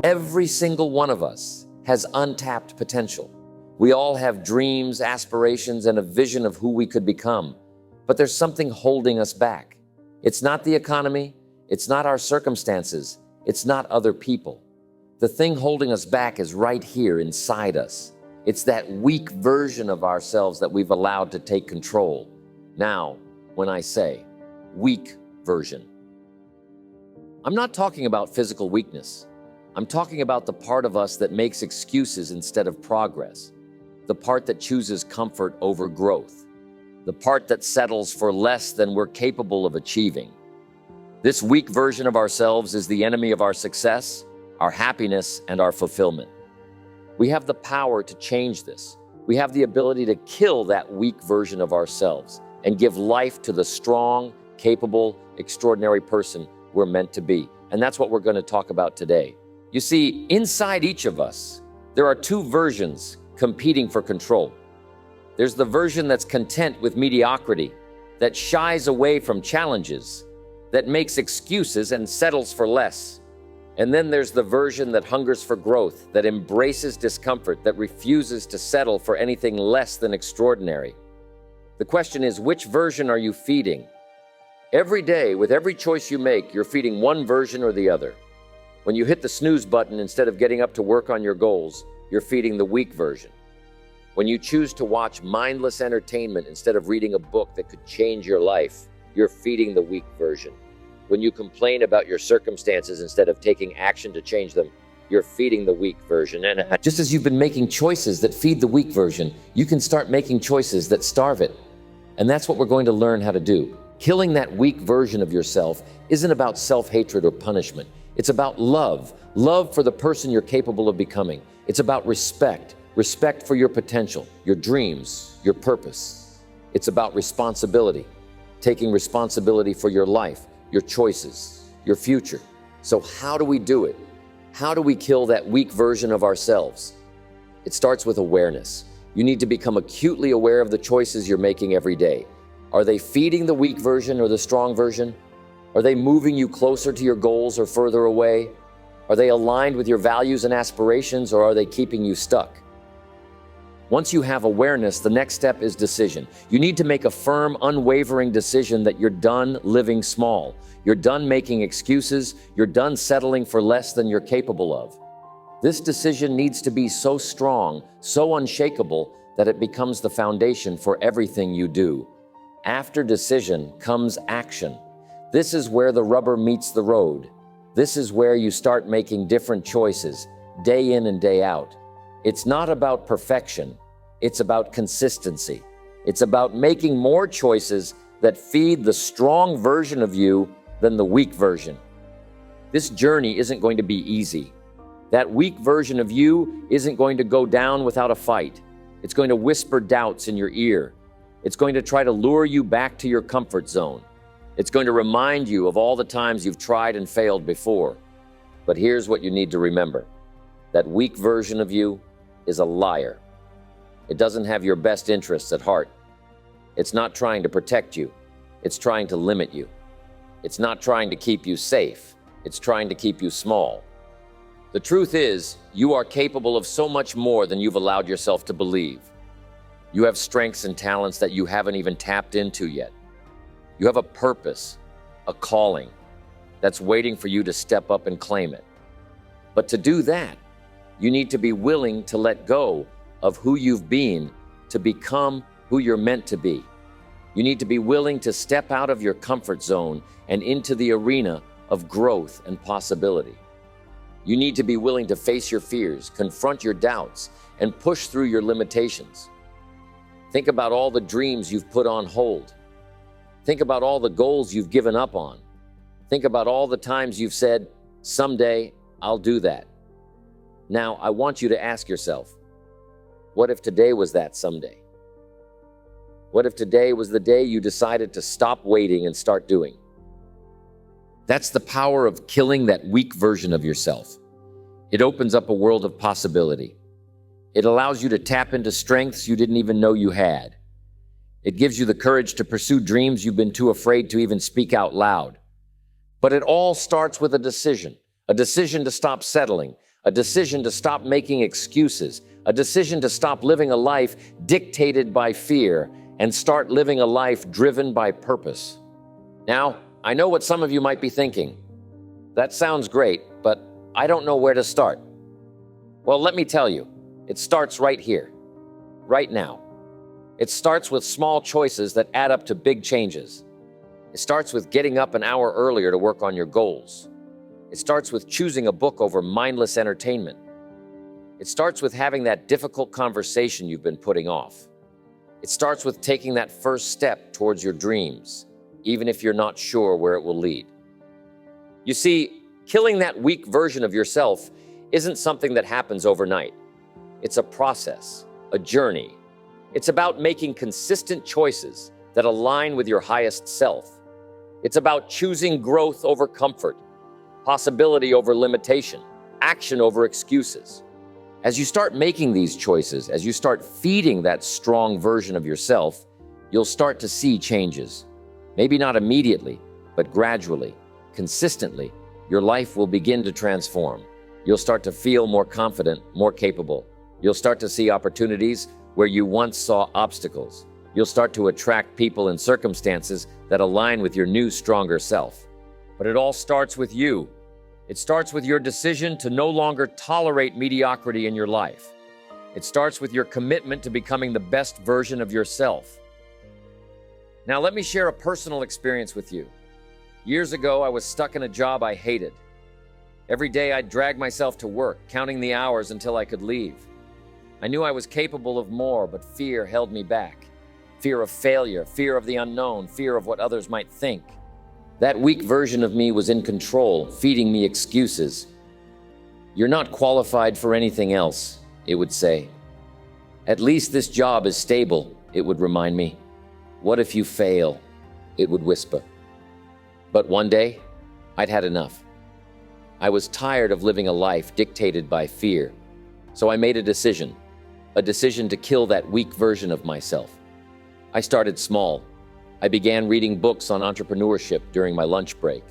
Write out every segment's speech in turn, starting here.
Every single one of us has untapped potential. We all have dreams, aspirations, and a vision of who we could become. But there's something holding us back. It's not the economy, it's not our circumstances, it's not other people. The thing holding us back is right here inside us. It's that weak version of ourselves that we've allowed to take control. Now, when I say weak version, I'm not talking about physical weakness. I'm talking about the part of us that makes excuses instead of progress, the part that chooses comfort over growth, the part that settles for less than we're capable of achieving. This weak version of ourselves is the enemy of our success, our happiness, and our fulfillment. We have the power to change this. We have the ability to kill that weak version of ourselves and give life to the strong, capable, extraordinary person we're meant to be. And that's what we're going to talk about today. You see, inside each of us, there are two versions competing for control. There's the version that's content with mediocrity, that shies away from challenges, that makes excuses and settles for less. And then there's the version that hungers for growth, that embraces discomfort, that refuses to settle for anything less than extraordinary. The question is, which version are you feeding? Every day, with every choice you make, you're feeding one version or the other. When you hit the snooze button instead of getting up to work on your goals, you're feeding the weak version. When you choose to watch mindless entertainment instead of reading a book that could change your life, you're feeding the weak version. When you complain about your circumstances instead of taking action to change them, you're feeding the weak version. And just as you've been making choices that feed the weak version, you can start making choices that starve it. And that's what we're going to learn how to do. Killing that weak version of yourself isn't about self-hatred or punishment. It's about love for the person you're capable of becoming. It's about respect for your potential, your dreams, your purpose. It's about responsibility, taking responsibility for your life, your choices, your future. So how do we do it? How do we kill that weak version of ourselves? It starts with awareness. You need to become acutely aware of the choices you're making every day. Are they feeding the weak version or the strong version? Are they moving you closer to your goals or further away? Are they aligned with your values and aspirations, or are they keeping you stuck? Once you have awareness, the next step is decision. You need to make a firm, unwavering decision that you're done living small. You're done making excuses. You're done settling for less than you're capable of. This decision needs to be so strong, so unshakable, that it becomes the foundation for everything you do. After decision comes action. This is where the rubber meets the road. This is where you start making different choices, day in and day out. It's not about perfection. It's about consistency. It's about making more choices that feed the strong version of you than the weak version. This journey isn't going to be easy. That weak version of you isn't going to go down without a fight. It's going to whisper doubts in your ear. It's going to try to lure you back to your comfort zone. It's going to remind you of all the times you've tried and failed before. But here's what you need to remember. That weak version of you is a liar. It doesn't have your best interests at heart. It's not trying to protect you. It's trying to limit you. It's not trying to keep you safe. It's trying to keep you small. The truth is, you are capable of so much more than you've allowed yourself to believe. You have strengths and talents that you haven't even tapped into yet. You have a purpose, a calling, that's waiting for you to step up and claim it. But to do that, you need to be willing to let go of who you've been to become who you're meant to be. You need to be willing to step out of your comfort zone and into the arena of growth and possibility. You need to be willing to face your fears, confront your doubts, and push through your limitations. Think about all the dreams you've put on hold. Think about all the goals you've given up on. Think about all the times you've said, someday I'll do that. Now, I want you to ask yourself, what if today was that someday? What if today was the day you decided to stop waiting and start doing? That's the power of killing that weak version of yourself. It opens up a world of possibility. It allows you to tap into strengths you didn't even know you had. It gives you the courage to pursue dreams you've been too afraid to even speak out loud. But it all starts with a decision to stop settling, a decision to stop making excuses, a decision to stop living a life dictated by fear and start living a life driven by purpose. Now, I know what some of you might be thinking. That sounds great, but I don't know where to start. Well, let me tell you, it starts right here, right now. It starts with small choices that add up to big changes. It starts with getting up an hour earlier to work on your goals. It starts with choosing a book over mindless entertainment. It starts with having that difficult conversation you've been putting off. It starts with taking that first step towards your dreams, even if you're not sure where it will lead. You see, killing that weak version of yourself isn't something that happens overnight. It's a process, a journey. It's about making consistent choices that align with your highest self. It's about choosing growth over comfort, possibility over limitation, action over excuses. As you start making these choices, as you start feeding that strong version of yourself, you'll start to see changes. Maybe not immediately, but gradually, consistently, your life will begin to transform. You'll start to feel more confident, more capable. You'll start to see opportunities where you once saw obstacles. You'll start to attract people and circumstances that align with your new, stronger self. But it all starts with you. It starts with your decision to no longer tolerate mediocrity in your life. It starts with your commitment to becoming the best version of yourself. Now, let me share a personal experience with you. Years ago, I was stuck in a job I hated. Every day, I'd drag myself to work, counting the hours until I could leave. I knew I was capable of more, but fear held me back. Fear of failure, fear of the unknown, fear of what others might think. That weak version of me was in control, feeding me excuses. You're not qualified for anything else, it would say. At least this job is stable, it would remind me. What if you fail? It would whisper. But one day, I'd had enough. I was tired of living a life dictated by fear. So I made a decision to kill that weak version of myself. I started small. I began reading books on entrepreneurship during my lunch break.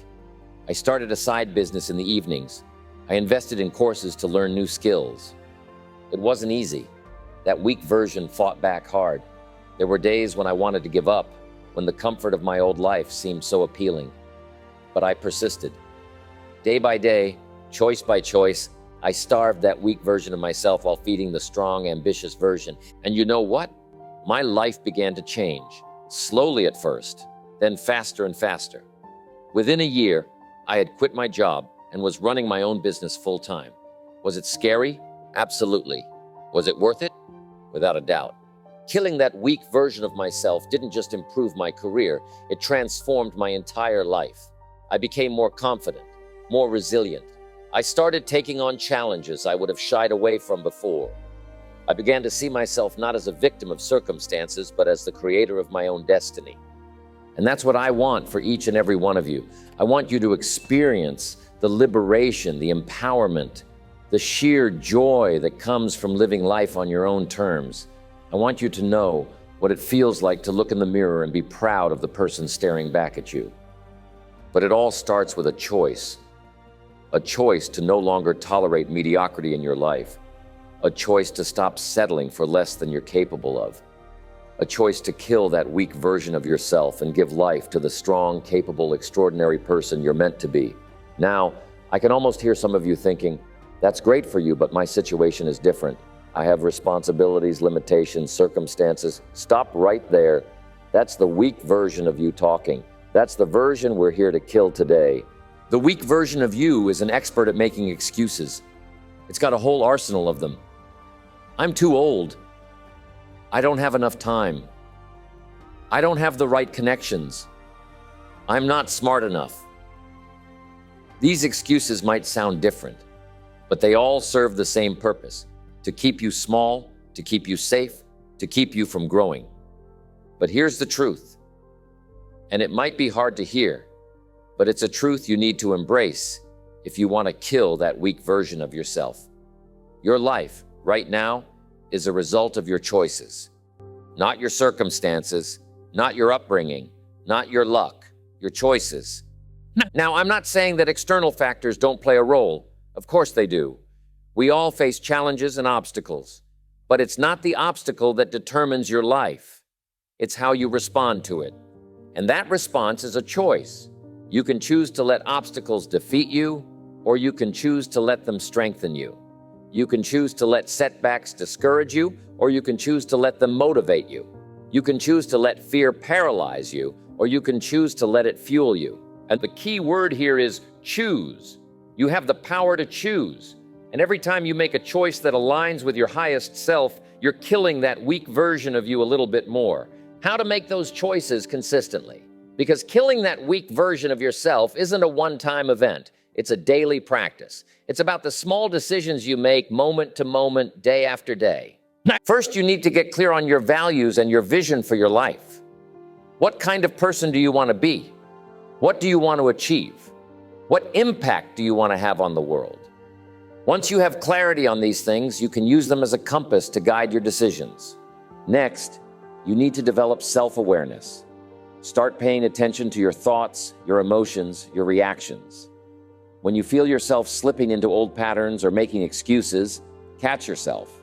I started a side business in the evenings. I invested in courses to learn new skills. It wasn't easy. That weak version fought back hard. There were days when I wanted to give up, when the comfort of my old life seemed so appealing. But I persisted. Day by day, choice by choice, I starved that weak version of myself while feeding the strong, ambitious version. And you know what? My life began to change. Slowly at first, then faster and faster. Within a year, I had quit my job and was running my own business full-time. Was it scary? Absolutely. Was it worth it? Without a doubt. Killing that weak version of myself didn't just improve my career, it transformed my entire life. I became more confident, more resilient. I started taking on challenges I would have shied away from before. I began to see myself not as a victim of circumstances, but as the creator of my own destiny. And that's what I want for each and every one of you. I want you to experience the liberation, the empowerment, the sheer joy that comes from living life on your own terms. I want you to know what it feels like to look in the mirror and be proud of the person staring back at you. But it all starts with a choice to no longer tolerate mediocrity in your life. A choice to stop settling for less than you're capable of. A choice to kill that weak version of yourself and give life to the strong, capable, extraordinary person you're meant to be. Now, I can almost hear some of you thinking, that's great for you, but my situation is different. I have responsibilities, limitations, circumstances. Stop right there. That's the weak version of you talking. That's the version we're here to kill today. The weak version of you is an expert at making excuses. It's got a whole arsenal of them. I'm too old. I don't have enough time. I don't have the right connections. I'm not smart enough. These excuses might sound different, but they all serve the same purpose: to keep you small, to keep you safe, to keep you from growing. But here's the truth, and it might be hard to hear, but it's a truth you need to embrace if you want to kill that weak version of yourself. Your life, right now, is a result of your choices, not your circumstances, not your upbringing, not your luck, your choices. Now, I'm not saying that external factors don't play a role. Of course they do. We all face challenges and obstacles, but it's not the obstacle that determines your life. It's how you respond to it. And that response is a choice. You can choose to let obstacles defeat you, or you can choose to let them strengthen you. You can choose to let setbacks discourage you, or you can choose to let them motivate you. You can choose to let fear paralyze you, or you can choose to let it fuel you. And the key word here is choose. You have the power to choose. And every time you make a choice that aligns with your highest self, you're killing that weak version of you a little bit more. How to make those choices consistently? Because killing that weak version of yourself isn't a one-time event. It's a daily practice. It's about the small decisions you make moment to moment, day after day. First, you need to get clear on your values and your vision for your life. What kind of person do you want to be? What do you want to achieve? What impact do you want to have on the world? Once you have clarity on these things, you can use them as a compass to guide your decisions. Next, you need to develop self-awareness. Start paying attention to your thoughts, your emotions, your reactions. When you feel yourself slipping into old patterns or making excuses, catch yourself.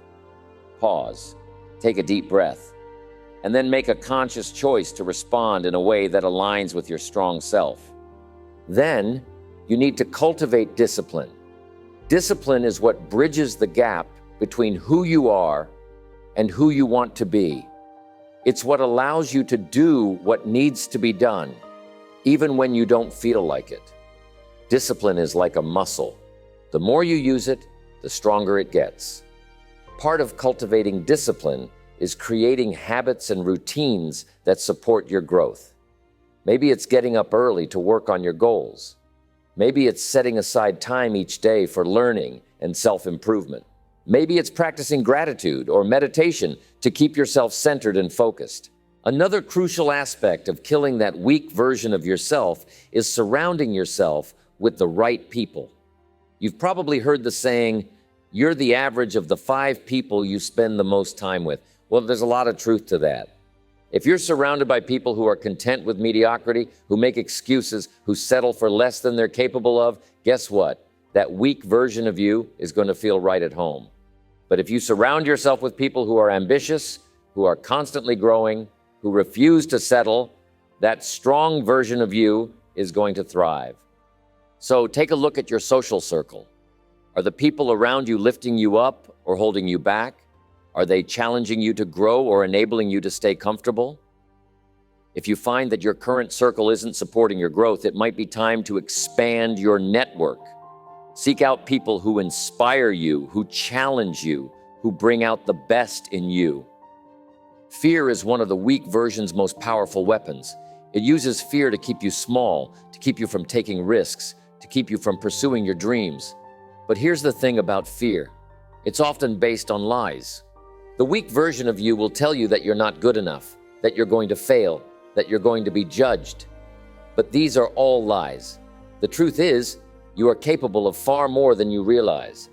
Pause, take a deep breath, and then make a conscious choice to respond in a way that aligns with your strong self. Then, you need to cultivate discipline. Discipline is what bridges the gap between who you are and who you want to be. It's what allows you to do what needs to be done, even when you don't feel like it. Discipline is like a muscle. The more you use it, the stronger it gets. Part of cultivating discipline is creating habits and routines that support your growth. Maybe it's getting up early to work on your goals. Maybe it's setting aside time each day for learning and self-improvement. Maybe it's practicing gratitude or meditation to keep yourself centered and focused. Another crucial aspect of killing that weak version of yourself is surrounding yourself with the right people. You've probably heard the saying, you're the average of the 5 people you spend the most time with. Well, there's a lot of truth to that. If you're surrounded by people who are content with mediocrity, who make excuses, who settle for less than they're capable of, guess what? That weak version of you is going to feel right at home. But if you surround yourself with people who are ambitious, who are constantly growing, who refuse to settle, that strong version of you is going to thrive. So take a look at your social circle. Are the people around you lifting you up or holding you back? Are they challenging you to grow or enabling you to stay comfortable? If you find that your current circle isn't supporting your growth, it might be time to expand your network. Seek out people who inspire you, who challenge you, who bring out the best in you. Fear is one of the weak version's most powerful weapons. It uses fear to keep you small, to keep you from taking risks, to keep you from pursuing your dreams. But here's the thing about fear. It's often based on lies. The weak version of you will tell you that you're not good enough, that you're going to fail, that you're going to be judged. But these are all lies. The truth is, you are capable of far more than you realize.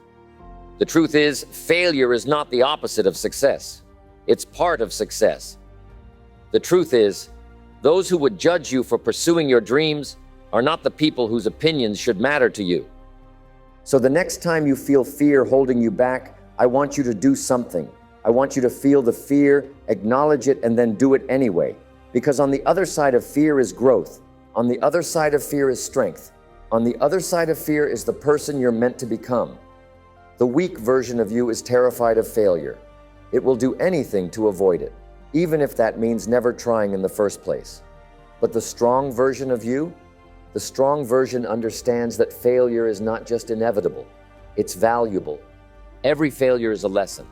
The truth is, failure is not the opposite of success. It's part of success. The truth is, those who would judge you for pursuing your dreams are not the people whose opinions should matter to you. So the next time you feel fear holding you back, I want you to do something. I want you to feel the fear, acknowledge it, and then do it anyway. Because on the other side of fear is growth. On the other side of fear is strength. On the other side of fear is the person you're meant to become. The weak version of you is terrified of failure. It will do anything to avoid it, even if that means never trying in the first place. But the strong version of you, the strong version understands that failure is not just inevitable, it's valuable. Every failure is a lesson.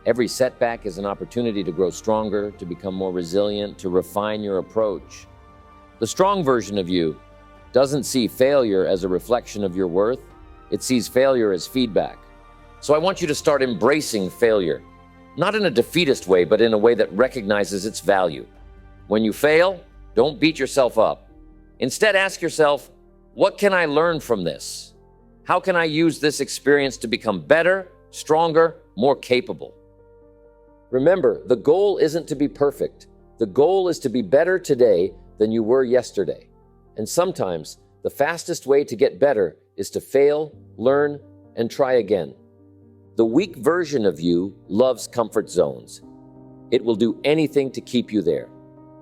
Every setback is an opportunity to grow stronger, to become more resilient, to refine your approach. The strong version of you doesn't see failure as a reflection of your worth. It sees failure as feedback. So I want you to start embracing failure, not in a defeatist way, but in a way that recognizes its value. When you fail, don't beat yourself up. Instead, ask yourself, what can I learn from this? How can I use this experience to become better, stronger, more capable? Remember, the goal isn't to be perfect. The goal is to be better today than you were yesterday. And sometimes, the fastest way to get better is to fail, learn, and try again. The weak version of you loves comfort zones. It will do anything to keep you there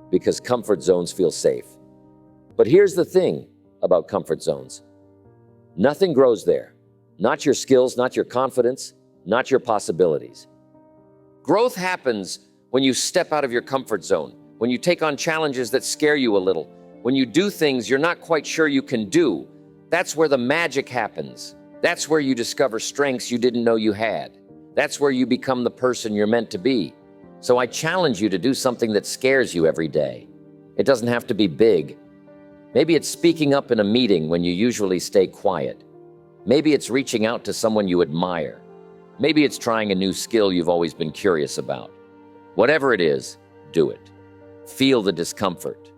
because comfort zones feel safe. But here's the thing about comfort zones. Nothing grows there. Not your skills, not your confidence, not your possibilities. Growth happens when you step out of your comfort zone, when you take on challenges that scare you a little, when you do things you're not quite sure you can do. That's where the magic happens. That's where you discover strengths you didn't know you had. That's where you become the person you're meant to be. So I challenge you to do something that scares you every day. It doesn't have to be big. Maybe it's speaking up in a meeting when you usually stay quiet. Maybe it's reaching out to someone you admire. Maybe it's trying a new skill you've always been curious about. Whatever it is, do it. Feel the discomfort.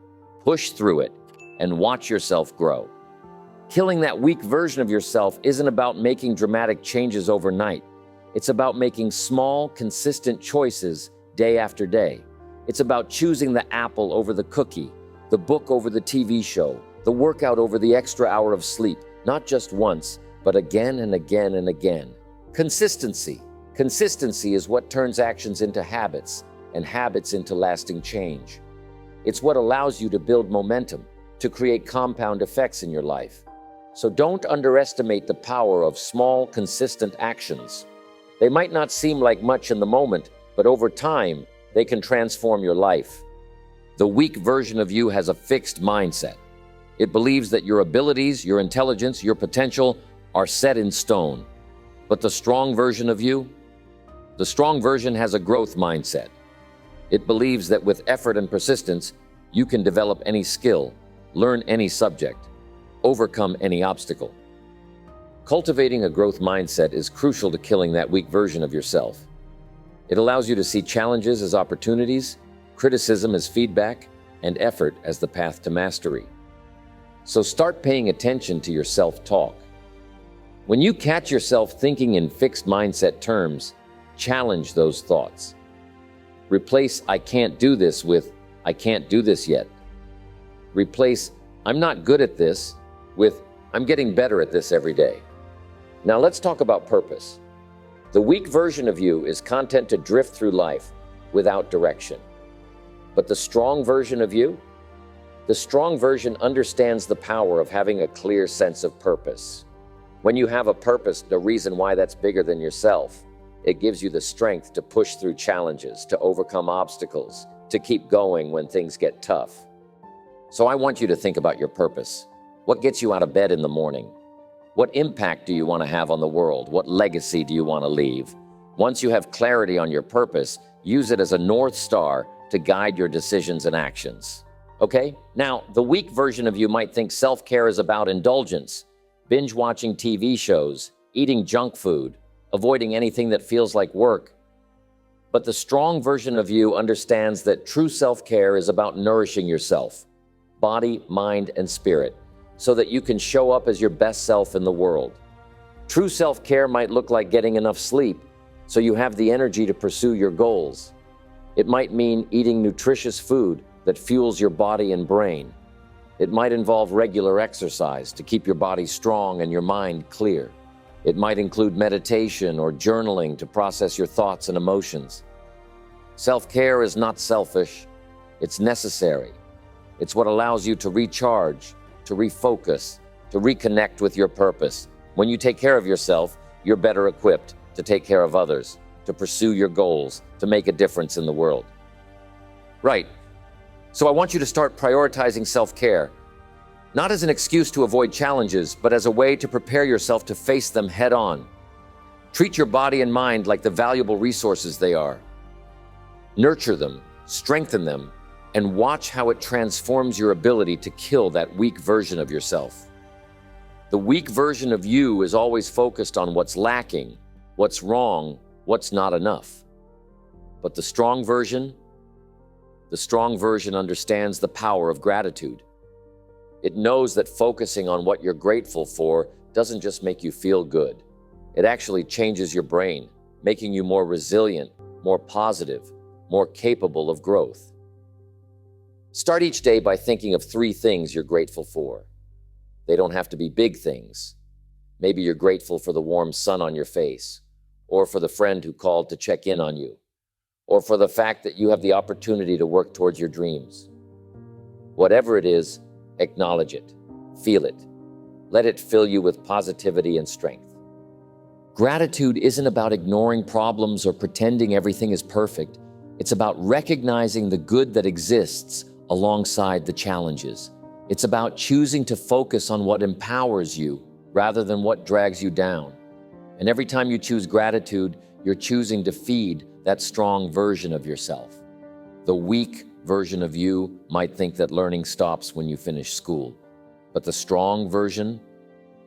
Push through it and watch yourself grow. Killing that weak version of yourself isn't about making dramatic changes overnight. It's about making small, consistent choices day after day. It's about choosing the apple over the cookie, the book over the TV show, the workout over the extra hour of sleep, not just once, but again and again and again. Consistency. Consistency is what turns actions into habits and habits into lasting change. It's what allows you to build momentum, to create compound effects in your life. So don't underestimate the power of small, consistent actions. They might not seem like much in the moment, but over time, they can transform your life. The weak version of you has a fixed mindset. It believes that your abilities, your intelligence, your potential are set in stone. But the strong version of you? The strong version has a growth mindset. It believes that with effort and persistence, you can develop any skill, learn any subject, overcome any obstacle. Cultivating a growth mindset is crucial to killing that weak version of yourself. It allows you to see challenges as opportunities, criticism as feedback, and effort as the path to mastery. So start paying attention to your self-talk. When you catch yourself thinking in fixed mindset terms, challenge those thoughts. Replace "I can't do this" with "I can't do this yet." Replace "I'm not good at this" with "I'm getting better at this every day." Now let's talk about purpose. The weak version of you is content to drift through life without direction. But the strong version of you? The strong version understands the power of having a clear sense of purpose. When you have a purpose, the reason why that's bigger than yourself, it gives you the strength to push through challenges, to overcome obstacles, to keep going when things get tough. So I want you to think about your purpose. What gets you out of bed in the morning? What impact do you want to have on the world? What legacy do you want to leave? Once you have clarity on your purpose, use it as a North Star to guide your decisions and actions. Okay? Now, the weak version of you might think self-care is about indulgence, binge-watching TV shows, eating junk food, avoiding anything that feels like work. But the strong version of you understands that true self-care is about nourishing yourself, body, mind, and spirit, so that you can show up as your best self in the world. True self-care might look like getting enough sleep, so you have the energy to pursue your goals. It might mean eating nutritious food that fuels your body and brain. It might involve regular exercise to keep your body strong and your mind clear. It might include meditation or journaling to process your thoughts and emotions. Self-care is not selfish, it's necessary. It's what allows you to recharge, to refocus, to reconnect with your purpose. When you take care of yourself, you're better equipped to take care of others, to pursue your goals, to make a difference in the world. Right. So I want you to start prioritizing self-care, not as an excuse to avoid challenges, but as a way to prepare yourself to face them head-on. Treat your body and mind like the valuable resources they are. Nurture them, strengthen them, and watch how it transforms your ability to kill that weak version of yourself. The weak version of you is always focused on what's lacking, what's wrong, what's not enough. But the strong version understands the power of gratitude. It knows that focusing on what you're grateful for doesn't just make you feel good. It actually changes your brain, making you more resilient, more positive, more capable of growth. Start each day by thinking of 3 things you're grateful for. They don't have to be big things. Maybe you're grateful for the warm sun on your face, or for the friend who called to check in on you, or for the fact that you have the opportunity to work towards your dreams. Whatever it is, acknowledge it, feel it. Let it fill you with positivity and strength. Gratitude isn't about ignoring problems or pretending everything is perfect. It's about recognizing the good that exists alongside the challenges. It's about choosing to focus on what empowers you rather than what drags you down. And every time you choose gratitude, you're choosing to feed that strong version of yourself. The weak version of you might think that learning stops when you finish school. But the strong version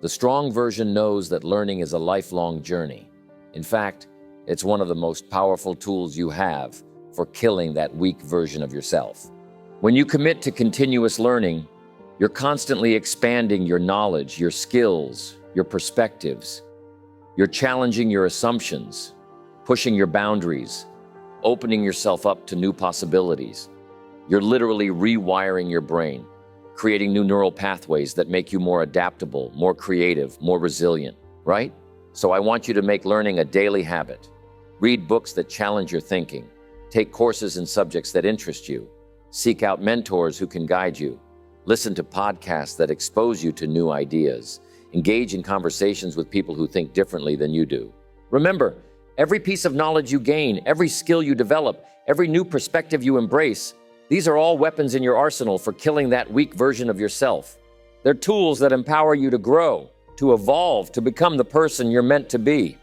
knows that learning is a lifelong journey. In fact, it's one of the most powerful tools you have for killing that weak version of yourself. When you commit to continuous learning, you're constantly expanding your knowledge, your skills, your perspectives. You're challenging your assumptions, pushing your boundaries, opening yourself up to new possibilities. You're literally rewiring your brain, creating new neural pathways that make you more adaptable, more creative, more resilient, right? So I want you to make learning a daily habit. Read books that challenge your thinking. Take courses in subjects that interest you. Seek out mentors who can guide you. Listen to podcasts that expose you to new ideas. Engage in conversations with people who think differently than you do. Remember, every piece of knowledge you gain, every skill you develop, every new perspective you embrace, these are all weapons in your arsenal for killing that weak version of yourself. They're tools that empower you to grow, to evolve, to become the person you're meant to be.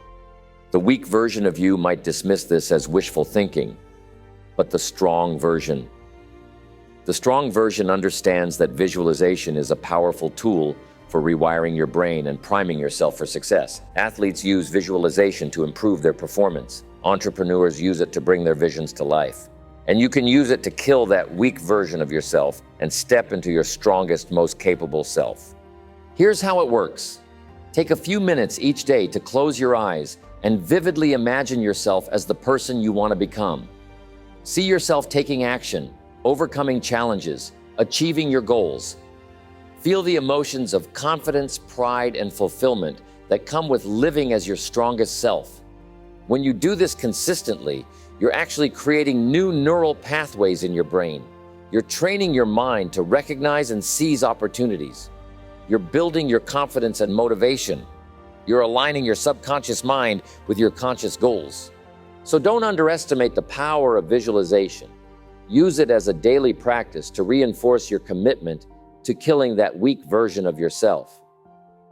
The weak version of you might dismiss this as wishful thinking, but the strong version understands that visualization is a powerful tool for rewiring your brain and priming yourself for success. Athletes use visualization to improve their performance. Entrepreneurs use it to bring their visions to life. And you can use it to kill that weak version of yourself and step into your strongest, most capable self. Here's how it works. Take a few minutes each day to close your eyes and vividly imagine yourself as the person you want to become. See yourself taking action, overcoming challenges, achieving your goals. Feel the emotions of confidence, pride, and fulfillment that come with living as your strongest self. When you do this consistently, you're actually creating new neural pathways in your brain. You're training your mind to recognize and seize opportunities. You're building your confidence and motivation. You're aligning your subconscious mind with your conscious goals. So don't underestimate the power of visualization. Use it as a daily practice to reinforce your commitment to killing that weak version of yourself.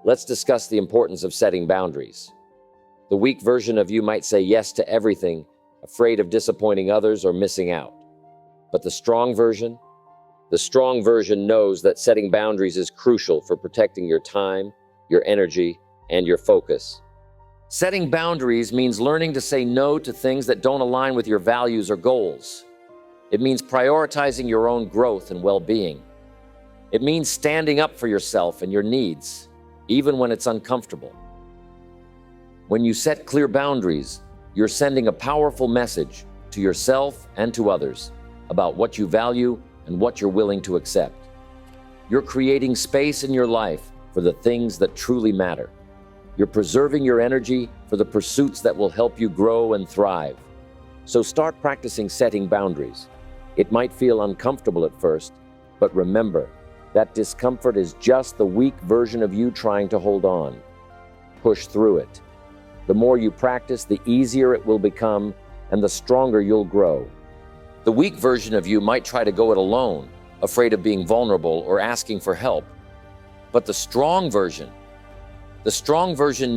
Let's discuss the importance of setting boundaries. The weak version of you might say yes to everything, afraid of disappointing others or missing out. But the strong version knows that setting boundaries is crucial for protecting your time, your energy, and your focus. Setting boundaries means learning to say no to things that don't align with your values or goals. It means prioritizing your own growth and well-being. It means standing up for yourself and your needs, even when it's uncomfortable. When you set clear boundaries, you're sending a powerful message to yourself and to others about what you value and what you're willing to accept. You're creating space in your life for the things that truly matter. You're preserving your energy for the pursuits that will help you grow and thrive. So start practicing setting boundaries. It might feel uncomfortable at first, but remember, that discomfort is just the weak version of you trying to hold on. Push through it. The more you practice, the easier it will become, and the stronger you'll grow. The weak version of you might try to go it alone, afraid of being vulnerable or asking for help. But the strong version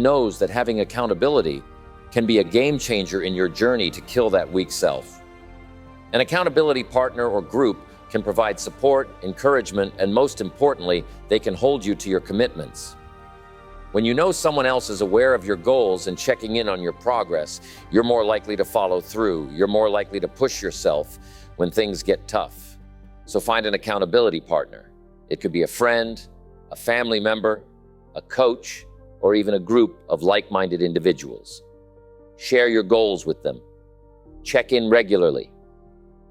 knows that having accountability can be a game changer in your journey to kill that weak self. An accountability partner or group can provide support, encouragement, and most importantly, they can hold you to your commitments. When you know someone else is aware of your goals and checking in on your progress, you're more likely to follow through. You're more likely to push yourself when things get tough. So find an accountability partner. It could be a friend, a family member, a coach, or even a group of like-minded individuals. Share your goals with them. Check in regularly.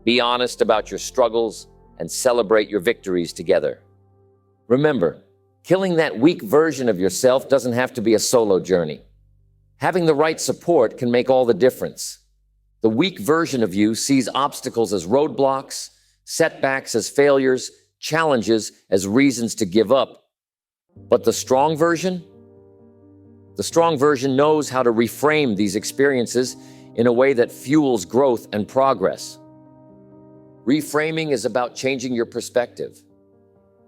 Be honest about your struggles and celebrate your victories together. Remember, killing that weak version of yourself doesn't have to be a solo journey. Having the right support can make all the difference. The weak version of you sees obstacles as roadblocks, setbacks as failures, challenges as reasons to give up. But the strong version knows how to reframe these experiences in a way that fuels growth and progress. Reframing is about changing your perspective.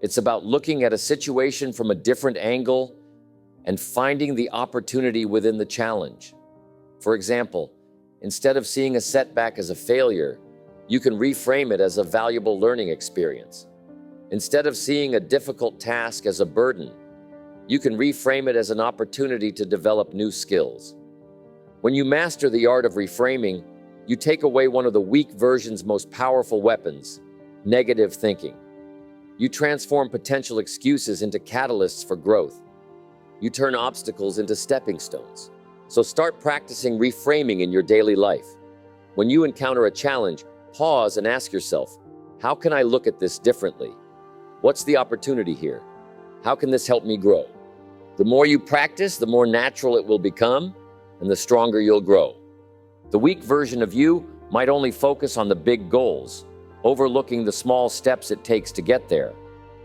It's about looking at a situation from a different angle and finding the opportunity within the challenge. For example, instead of seeing a setback as a failure, you can reframe it as a valuable learning experience. Instead of seeing a difficult task as a burden, you can reframe it as an opportunity to develop new skills. When you master the art of reframing, you take away one of the weak version's most powerful weapons, negative thinking. You transform potential excuses into catalysts for growth. You turn obstacles into stepping stones. So start practicing reframing in your daily life. When you encounter a challenge, pause and ask yourself, how can I look at this differently? What's the opportunity here? How can this help me grow? The more you practice, the more natural it will become, and the stronger you'll grow. The weak version of you might only focus on the big goals, overlooking the small steps it takes to get there.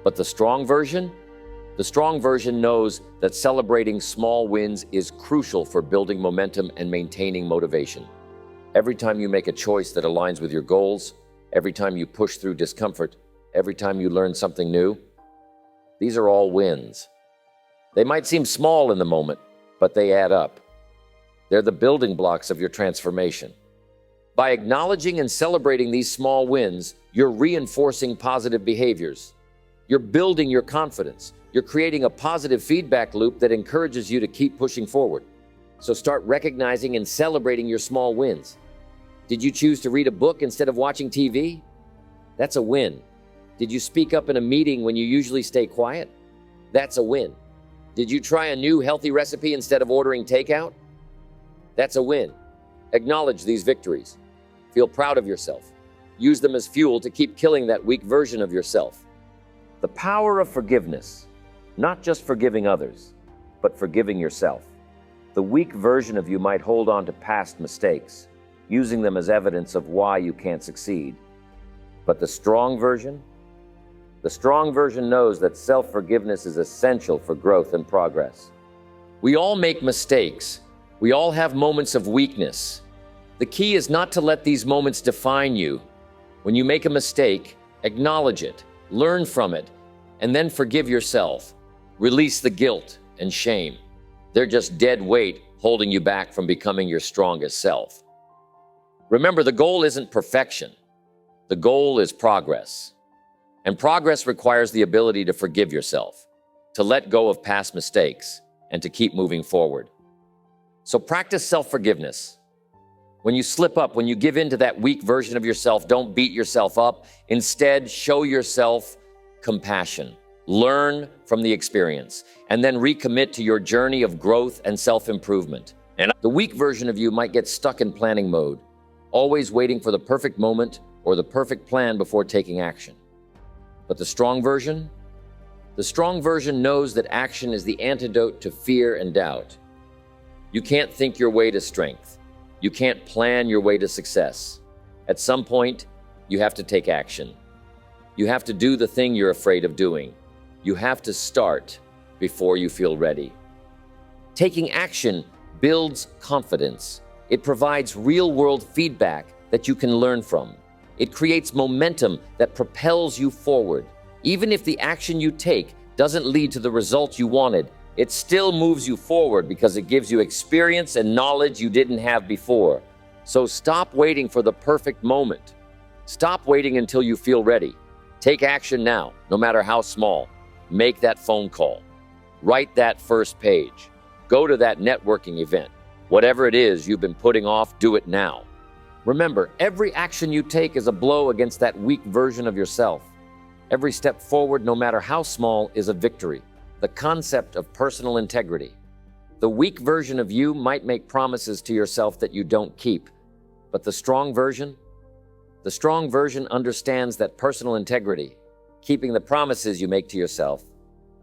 But the strong version knows that celebrating small wins is crucial for building momentum and maintaining motivation. Every time you make a choice that aligns with your goals, every time you push through discomfort, every time you learn something new, these are all wins. They might seem small in the moment, but they add up. They're the building blocks of your transformation. By acknowledging and celebrating these small wins, you're reinforcing positive behaviors. You're building your confidence. You're creating a positive feedback loop that encourages you to keep pushing forward. So start recognizing and celebrating your small wins. Did you choose to read a book instead of watching TV? That's a win. Did you speak up in a meeting when you usually stay quiet? That's a win. Did you try a new healthy recipe instead of ordering takeout? That's a win. Acknowledge these victories. Feel proud of yourself. Use them as fuel to keep killing that weak version of yourself. The power of forgiveness, not just forgiving others, but forgiving yourself. The weak version of you might hold on to past mistakes, using them as evidence of why you can't succeed. But the strong version knows that self-forgiveness is essential for growth and progress. We all make mistakes. We all have moments of weakness. The key is not to let these moments define you. When you make a mistake, acknowledge it, learn from it, and then forgive yourself. Release the guilt and shame. They're just dead weight holding you back from becoming your strongest self. Remember, the goal isn't perfection. The goal is progress. And progress requires the ability to forgive yourself, to let go of past mistakes, and to keep moving forward. So practice self-forgiveness. When you slip up, when you give in to that weak version of yourself, don't beat yourself up. Instead, show yourself compassion. Learn from the experience, and then recommit to your journey of growth and self-improvement. And the weak version of you might get stuck in planning mode, always waiting for the perfect moment or the perfect plan before taking action. But the strong version knows that action is the antidote to fear and doubt. You can't think your way to strength. You can't plan your way to success. At some point, you have to take action. You have to do the thing you're afraid of doing. You have to start before you feel ready. Taking action builds confidence. It provides real-world feedback that you can learn from. It creates momentum that propels you forward. Even if the action you take doesn't lead to the results you wanted, it still moves you forward because it gives you experience and knowledge you didn't have before. So stop waiting for the perfect moment. Stop waiting until you feel ready. Take action now, no matter how small. Make that phone call. Write that first page. Go to that networking event. Whatever it is you've been putting off, do it now. Remember, every action you take is a blow against that weak version of yourself. Every step forward, no matter how small, is a victory. The concept of personal integrity. The weak version of you might make promises to yourself that you don't keep, but the strong version understands that personal integrity, keeping the promises you make to yourself,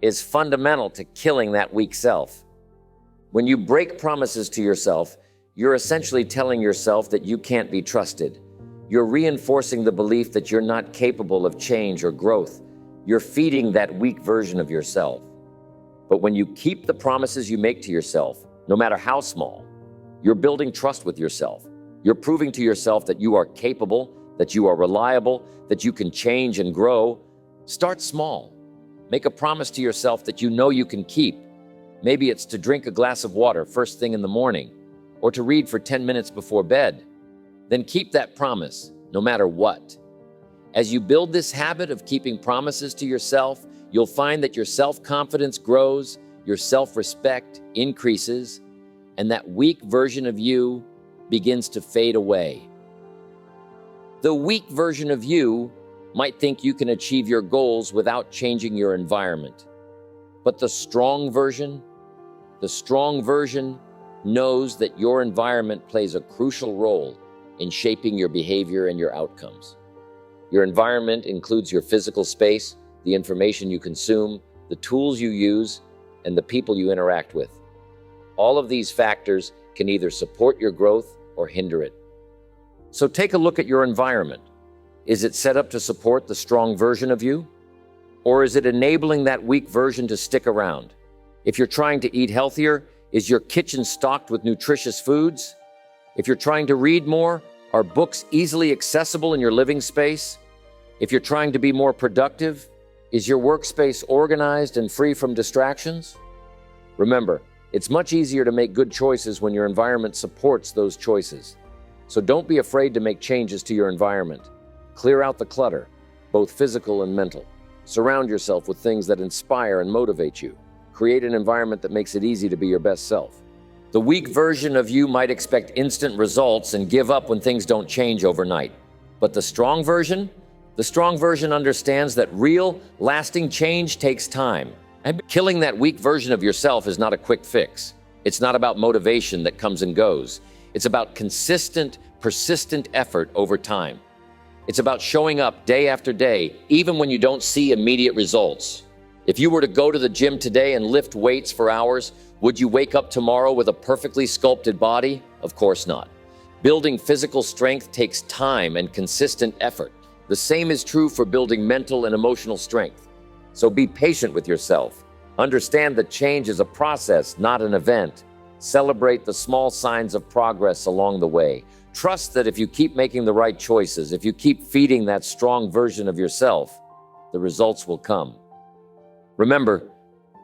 is fundamental to killing that weak self. When you break promises to yourself, you're essentially telling yourself that you can't be trusted. You're reinforcing the belief that you're not capable of change or growth. You're feeding that weak version of yourself. But when you keep the promises you make to yourself, no matter how small, you're building trust with yourself. You're proving to yourself that you are capable, that you are reliable, that you can change and grow. Start small. Make a promise to yourself that you know you can keep. Maybe it's to drink a glass of water first thing in the morning, or to read for 10 minutes before bed. Then keep that promise, no matter what. As you build this habit of keeping promises to yourself, you'll find that your self-confidence grows, your self-respect increases, and that weak version of you begins to fade away. The weak version of you might think you can achieve your goals without changing your environment. But the strong version knows that your environment plays a crucial role in shaping your behavior and your outcomes. Your environment includes your physical space, the information you consume, the tools you use, and the people you interact with. All of these factors can either support your growth or hinder it. So take a look at your environment. Is it set up to support the strong version of you? Or is it enabling that weak version to stick around? If you're trying to eat healthier, is your kitchen stocked with nutritious foods? If you're trying to read more, are books easily accessible in your living space? If you're trying to be more productive, is your workspace organized and free from distractions? Remember, it's much easier to make good choices when your environment supports those choices. So don't be afraid to make changes to your environment. Clear out the clutter, both physical and mental. Surround yourself with things that inspire and motivate you. Create an environment that makes it easy to be your best self. The weak version of you might expect instant results and give up when things don't change overnight. But the strong version understands that real, lasting change takes time. And killing that weak version of yourself is not a quick fix. It's not about motivation that comes and goes. It's about consistent, persistent effort over time. It's about showing up day after day, even when you don't see immediate results. If you were to go to the gym today and lift weights for hours, would you wake up tomorrow with a perfectly sculpted body? Of course not. Building physical strength takes time and consistent effort. The same is true for building mental and emotional strength. So be patient with yourself. Understand that change is a process, not an event. Celebrate the small signs of progress along the way. Trust that if you keep making the right choices, if you keep feeding that strong version of yourself, the results will come. Remember,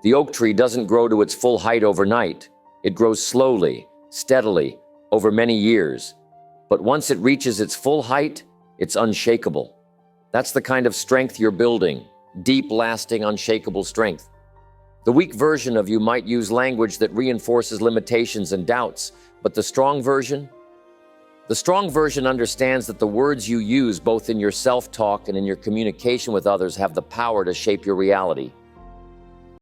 the oak tree doesn't grow to its full height overnight. It grows slowly, steadily, over many years. But once it reaches its full height, it's unshakable. That's the kind of strength you're building, deep, lasting, unshakable strength. The weak version of you might use language that reinforces limitations and doubts, but the strong version understands that the words you use both in your self-talk and in your communication with others have the power to shape your reality.